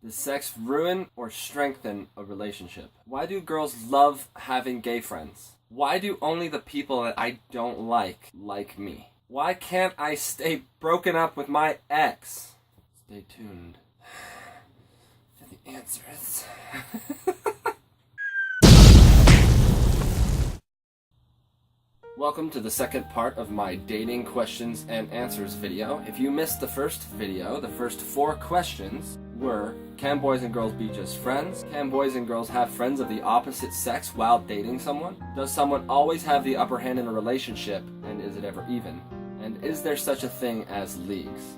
Does sex ruin or strengthen a relationship? Why do girls love having gay friends? Why do only the people that I don't like me? Why can't I stay broken up with my ex? Stay tuned for the answers. Welcome to the second part of my dating questions and answers video. If you missed the first video, the first 4 questions were: can boys and girls be just friends? Can boys and girls have friends of the opposite sex while dating someone? Does someone always have the upper hand in a relationship, and is it ever even? And is there such a thing as leagues?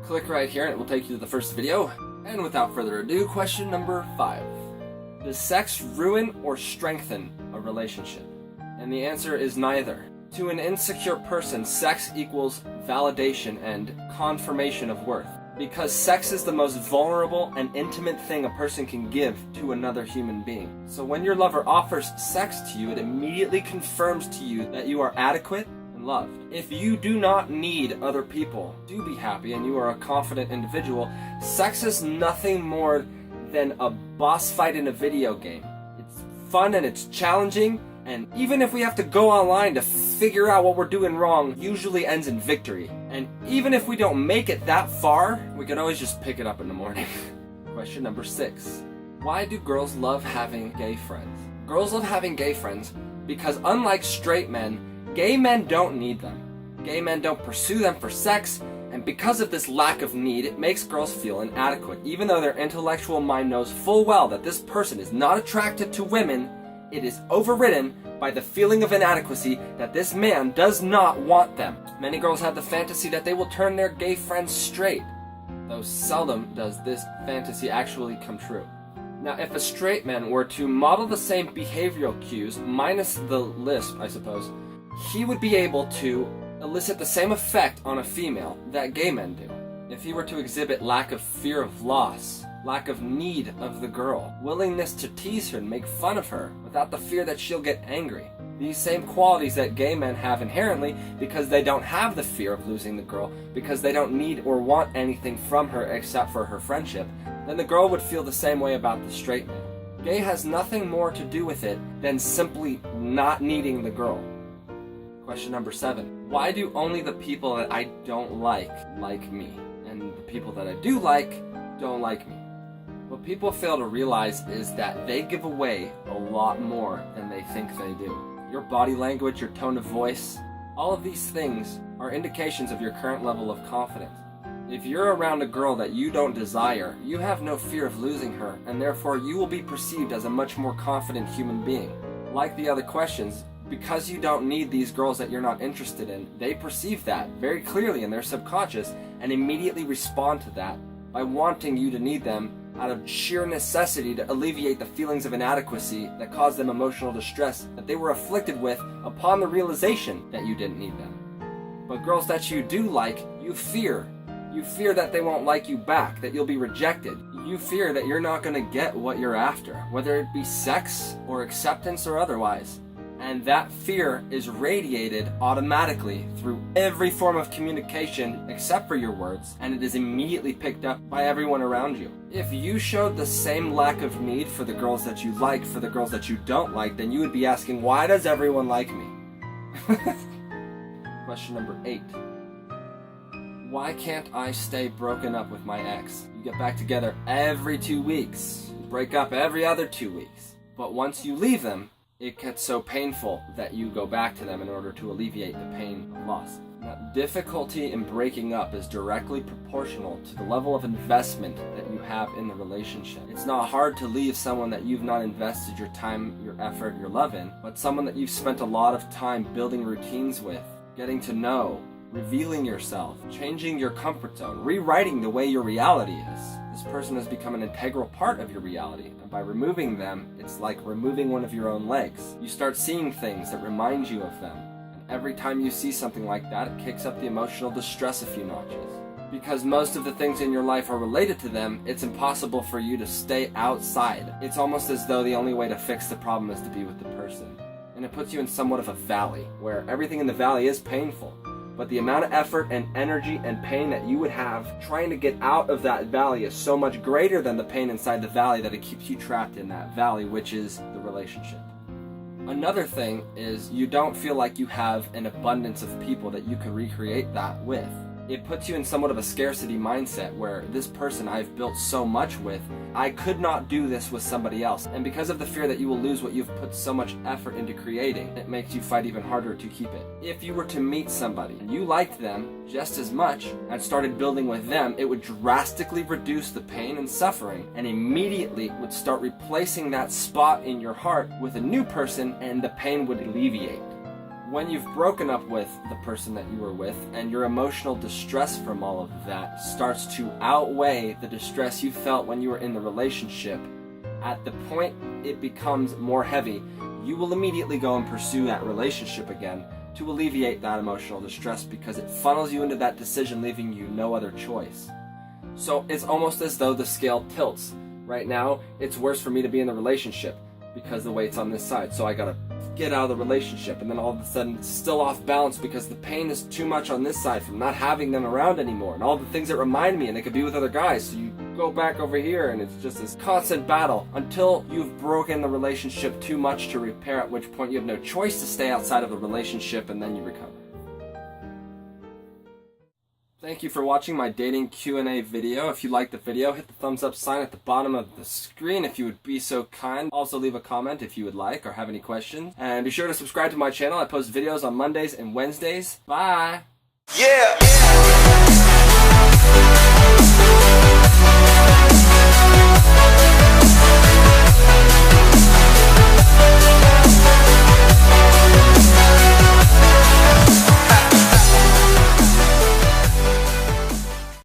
Click right here and it will take you to the first video. And without further ado, question number 5. Does sex ruin or strengthen a relationship? And the answer is neither. To an insecure person, sex equals validation and confirmation of worth. Because sex is the most vulnerable and intimate thing a person can give to another human being. So when your lover offers sex to you, it immediately confirms to you that you are adequate and loved. If you do not need other people to be happy and you are a confident individual, sex is nothing more than a boss fight in a video game. It's fun and it's challenging. And even if we have to go online to figure out what we're doing wrong, usually ends in victory. And even if we don't make it that far, we can always just pick it up in the morning. Question number 6. Why do girls love having gay friends? Girls love having gay friends because unlike straight men, gay men don't need them. Gay men don't pursue them for sex, and because of this lack of need, it makes girls feel inadequate. Even though their intellectual mind knows full well that this person is not attracted to women, it is overridden by the feeling of inadequacy that this man does not want them. Many girls have the fantasy that they will turn their gay friends straight, though seldom does this fantasy actually come true. Now, if a straight man were to model the same behavioral cues, minus the lisp, I suppose, he would be able to elicit the same effect on a female that gay men do. If he were to exhibit lack of fear of loss, lack of need of the girl, willingness to tease her and make fun of her without the fear that she'll get angry. These same qualities that gay men have inherently because they don't have the fear of losing the girl, because they don't need or want anything from her except for her friendship, then the girl would feel the same way about the straight man. Gay has nothing more to do with it than simply not needing the girl. Question number 7. Why do only the people that I don't like me, and the people that I do like don't like me? What people fail to realize is that they give away a lot more than they think they do. Your body language, your tone of voice, all of these things are indications of your current level of confidence. If you're around a girl that you don't desire, you have no fear of losing her, and therefore you will be perceived as a much more confident human being. Like the other questions, because you don't need these girls that you're not interested in, they perceive that very clearly in their subconscious and immediately respond to that by wanting you to need them out of sheer necessity to alleviate the feelings of inadequacy that caused them emotional distress that they were afflicted with upon the realization that you didn't need them. But girls that you do like, you fear. You fear that they won't like you back, that you'll be rejected. You fear that you're not going to get what you're after, whether it be sex or acceptance or otherwise. And that fear is radiated automatically through every form of communication except for your words, and it is immediately picked up by everyone around you. If you showed the same lack of need for the girls that you like for the girls that you don't like, then you would be asking, why does everyone like me? Question number 8. Why can't I stay broken up with my ex? You get back together every 2 weeks. You break up every other 2 weeks. But once you leave them, it gets so painful that you go back to them in order to alleviate the pain of loss. Now, difficulty in breaking up is directly proportional to the level of investment that you have in the relationship. It's not hard to leave someone that you've not invested your time, your effort, your love in, but someone that you've spent a lot of time building routines with, getting to know, revealing yourself, changing your comfort zone, rewriting the way your reality is. This person has become an integral part of your reality, and by removing them, it's like removing one of your own legs. You start seeing things that remind you of them, and every time you see something like that, it kicks up the emotional distress a few notches. Because most of the things in your life are related to them, it's impossible for you to stay outside. It's almost as though the only way to fix the problem is to be with the person. And it puts you in somewhat of a valley, where everything in the valley is painful. but the amount of effort and energy and pain that you would have trying to get out of that valley is so much greater than the pain inside the valley that it keeps you trapped in that valley, which is the relationship. Another thing is you don't feel like you have an abundance of people that you can recreate that with. It puts you in somewhat of a scarcity mindset where this person I've built so much with, I could not do this with somebody else. And because of the fear that you will lose what you've put so much effort into creating, it makes you fight even harder to keep it. If you were to meet somebody and you liked them just as much and started building with them, it would drastically reduce the pain and suffering and immediately would start replacing that spot in your heart with a new person, and the pain would alleviate. When you've broken up with the person that you were with and your emotional distress from all of that starts to outweigh the distress you felt when you were in the relationship, at the point it becomes more heavy, you will immediately go and pursue that relationship again to alleviate that emotional distress because it funnels you into that decision, leaving you no other choice. So it's almost as though the scale tilts. Right now, it's worse for me to be in the relationship because the weight's on this side, so I gotta get out of the relationship, and then all of a sudden it's still off balance because the pain is too much on this side from not having them around anymore and all the things that remind me, and they could be with other guys, so you go back over here and it's just this constant battle until you've broken the relationship too much to repair, at which point you have no choice to stay outside of the relationship, and then you recover. Thank you for watching my dating Q&A video. If you liked the video, hit the thumbs up sign at the bottom of the screen if you would be so kind. Also leave a comment if you would like or have any questions. And be sure to subscribe to my channel. I post videos on Mondays and Wednesdays. Bye! Yeah!